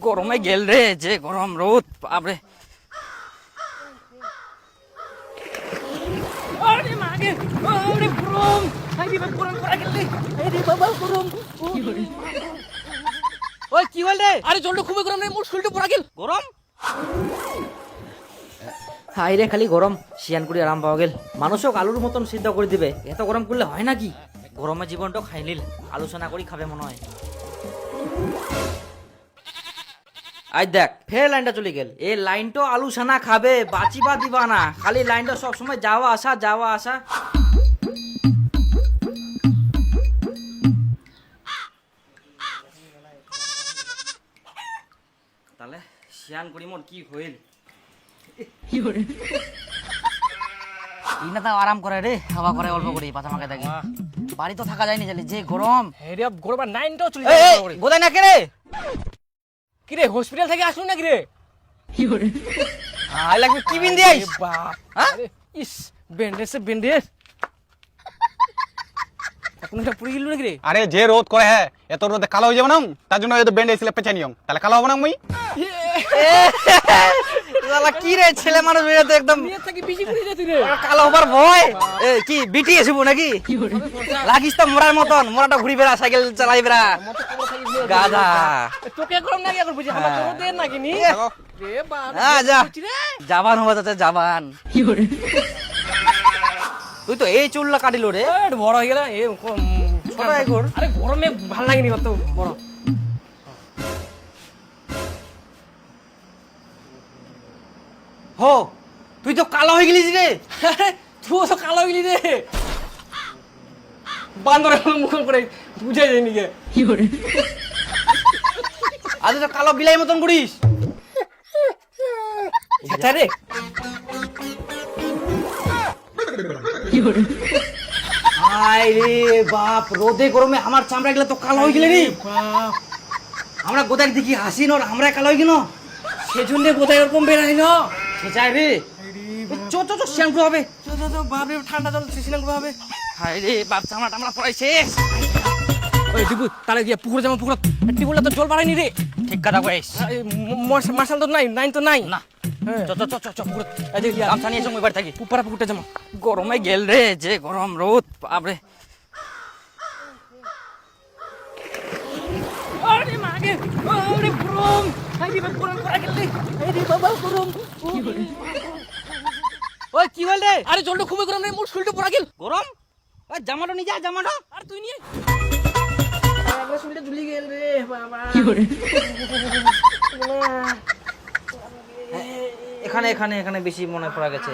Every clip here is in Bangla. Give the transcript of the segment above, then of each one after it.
গরমে গেল রে, যে গরম রোদ বাপরে। আরে মাগে, আরে গরম, আরে বাবা গরম পড়া গেল রে, আরে বাবা গরম। ওই কি হল রে? আরে জলটা খুবই গরম রে, মোর শরীরটা পড়া গেল গরম। হাই রে, খালি গরম শিয়ান করে আরাম পাওয়া গেল। মানুষও আলুর মতন সিদ্ধ করে দিবে, এত গরম করলে হয় নাকি? গরমে জীবনটা খাই নিল, আলোচনা করি খাবে মনে হয়। আজ দেখ ফের লাইনটা চলে গেল। এই লাইনটা আলোচনা খাবে, বাঁচিবা দিবা না। খালি লাইনটা সব সময় যাওয়া আসা যাওয়া আসা। তাহলে শিয়ান করি মোর কি হইল? ইনা তো আরাম করে রে, হাওয়া করে অল্প করে পাতা মাকে দেখি। বাড়ি তো থাকা যায়নি জানি, যে গরম। হেরে গরম নাইনটাও চলে এই যাবে। গোদাই না কে রে? কি রে হসপিটাল থেকে আসলো নাকি রে? আই লাগবে কি বিন দিস? বাপ হ্যাঁ? ইস ব্যান্ডেজ সে ব্যান্ডেজ এখন এটা পুরি গেল নাকি রে? আরে যে রোদ করে হ্যাঁ, এত রোদে কালো হয়ে যাবে না, তার জন্য এত ব্যান্ড এসে পেছাই নিও, তাহলে কালো হবে না মুই। শালা কি রে, ছেলে মানুষ বেরো তো একদম নিয়ে থাকি বেশি পুরি যেতে রে। কালো হবার ভয়। এ কি বিটি আসবো নাকি? লাগিস তো মোরার মতন, মোরাটা ঘুরি বেড়া, সাইকেল চালাই বেড়া গাধা। তোকে গরম নাকি এখন বুঝি আমার তোর দেন নাকি নি রে বাপ। হ্যাঁ যা, জাবান হওয়া যাচ্ছে জাবান। তুই তো এই চুলটা কাটিল রে, এ বড় হয়ে গেল এ ছোট একর। আরে গরমে ভাল লাগেনি অত বড়। হো তুই তো কালো হয়ে গেলিস রে। তুই তো কালো হয়ে গেলি রে। বান্দরের মুখ করে বুঝাই যায়নি গে। আজ তো কালো বিলাই মতন করিস। আচ্ছা রে হাই রে বাপ, রোদে গরমে আমার চামড়া গেলে তো কালো হয়ে গেলে রে। আমরা গোদার দেখি হাসি নর, আমরা কালো হয়ে গেল। সেজন্য কোথায় এরকম বেরাই না। যাই রে, চো চো চো শ্যাম্পু হবে। বাপরে ঠান্ডা জল সিসিলাম হবে। হাই রে বাপ, চামড়া টামড়া পড়াইছে। ওই দিবু তাহলে গিয়ে পুকুরে যাবো। পুকুর টিবুলটা তো জল বাড়ায়নি রে। ঠিক কথা কইস। মার্শাল তো নাই, নাইন তো নাই না হ্যাঁ। চো চো চো চো চো পুকুরে। এই যে গামছা নিয়ে সময় বাড়ি থাকি। পুপারা পুকুরটা যাবো। গরমে গেল রে, যে গরম রোদ বাপরে। আরে মাগে, আরে গরম, আরে বাবা গরম পড়া গেল রে, আরে বাবা গরম। ওই কি হল রে? আরে জলটা খুবই গরম রে, মোর শরীরটা পড়া গেল গরম? ওই জামাটা নিয়ে যা, জামাটা। আর তুই নিয়ে আমার শরীরটা ঝুলি গেল রে বাবা। এখানে এখানে এখানে বেশি মনে পড়া গেছে।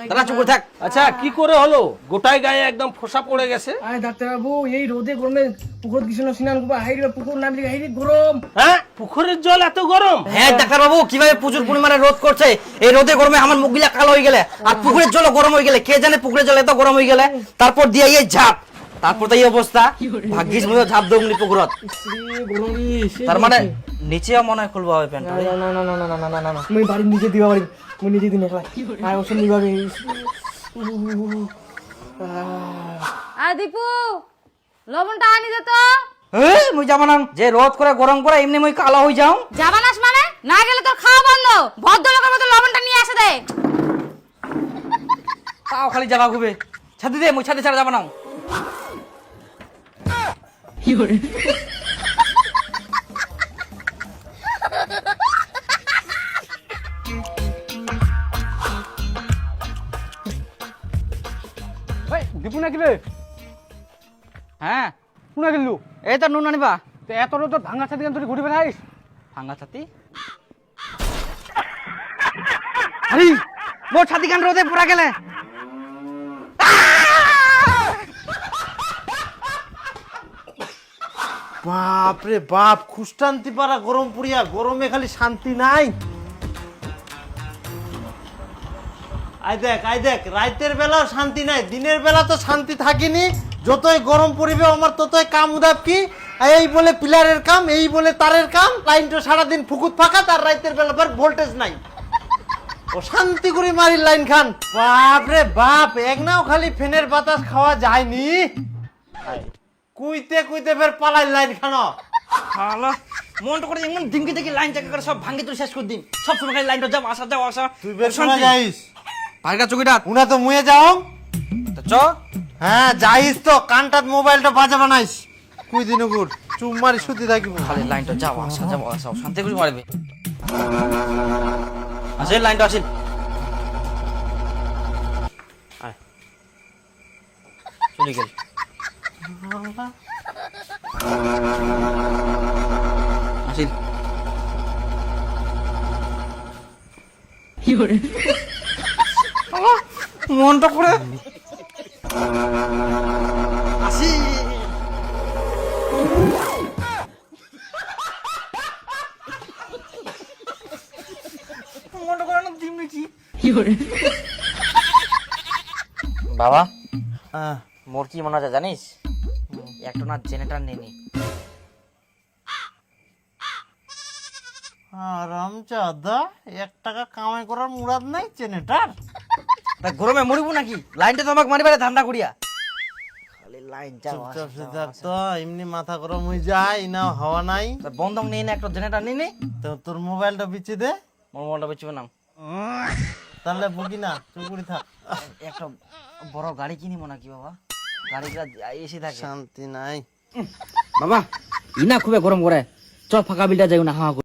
দাঁড়া চুপ করে থাক। আচ্ছা কি করে হলো? গোটাই গায়ে একদম ফোসা পড়ে গেছে। আয় ডাক্তার বাবু, এই রোদে গরমে পুকুর কিছু না স্নান করবো। হাইরে পুকুর নাম লিখে হাইরে গরম। হ্যাঁ পুকুরের জল এত গরম? হ্যাঁ ডাক্তার বাবু, কিভাবে প্রচুর পরিমাণে রোদ করছে, এই রোদে গরমে আমার মুখগুলা কালো হয়ে গেলে, আর পুকুরের জল গরম হয়ে গেলে, কে জানে পুকুরের জল এত গরম হয়ে গেলে। তারপর দিয়ে এই ঝাপ, তারপর তো এই অবস্থা। ভাগ্যিস মনে ঝাপ দৌড়নি পুকুরত। তার মানে নিচেও মনে হয় খুলবো হবে প্যান্ট। মুই বাড়ি নিজে দিবা পারি, মুই নিজে দিন একলা। আয় ওষুধ নিবা। আর দীপু লবণটা আনি দে তো। মুই যাবো না, যে রোদ করে গরম করে এমনি মুই কালো হয়ে যাও। যাবানাস মানে না গেলে তোর খাওয়া বন্ধ। ভদ্রলোকের মতো লবণটা নিয়ে আসে দে। তাও খালি যাবা খুবে। ছাদি দে, মুই ছাদি ছাড়া যাবো না। ওই দীপু নাকি রে? হ্যাঁ শুনা গেলু এই তো নুন আনিবা। এত রোদ ভাঙা ছাতি কেন তুই ঘুরে বেড়াইস? ভাঙ্গা ছাতি? আরে মোর ছাতি কান রোদে পুরা গেলে। বাপ রে বাপ, খুশটান্তি পারা গরম পুরিয়া, গরমে খালি শান্তি নাই। আই দেখ রাতের বেলাও শান্তি নাই, দিনের বেলা তো শান্তি থাকিনি। যতই গরম পড়িবে আমার ততই কাম উদাব কি। এই বলে পিলারের কাম, এই বলে তারের কাম, লাইনটা সারাদিন ফুকুত ফাঁকা, তার রাতের বেলা পর ভোল্টেজ নাই। ও শান্তি করে মারি লাইন খান। বাপ রে বাপ, এক নাও খালি ফ্যানের বাতাস খাওয়া যায়নি। কুইতে কুইতে ফের পালাই লাইন খানো। হালা মনটা করে এমন দিনকে দেখি লাইন চাকা করে সব ভাঙি তুই শেষ করে দিন সব সময় খালি লাইনটা যাও আসা তুই বের করে যাইস ভাইকা চকিটা উনা তো মুয়ে যাও তো চ হ্যাঁ যাইস তো কানটাত মোবাইলটা বাজা বানাইস কুই দিন গুড় চুপ মারি সুতি থাকিব খালি লাইনটা যাও আসা শান্তি করে মারবে আসেন লাইনটা আসেন চলে গেল আসেন মনটা করে আসি মনটা করে না দিম নাকি বাবা মোর কি মনে হচ্ছে জানিস একটা না জেনারেটর নেনি রামচাঁদা 1 টাকা কামাই করার মুরাদ নাই জেনারেটর গরমে মরিব নাকি লাইনটা তো আমাকে মারিবারে ধান্দা করিয়া খালি লাইন যাও চুপচাপ সিদ্ধার্থ তো এমনি মাথা গরম হয়ে যায় না হাওয়া নাই বন্ধ নেই না একটা জেনারেটর নেই নে তো তোর মোবাইলটা বিচে দে মোর মোবাইলটা বেচবে না তাহলে বুকি না চুপুরি থাক একটা বড় গাড়ি কিনিব নাকি বাবা গাড়িটা এসে থাকে শান্তি নাই বাবা ইনা খুবই গরম করে চল ফাঁকা বিলটা যাই না হাওয়া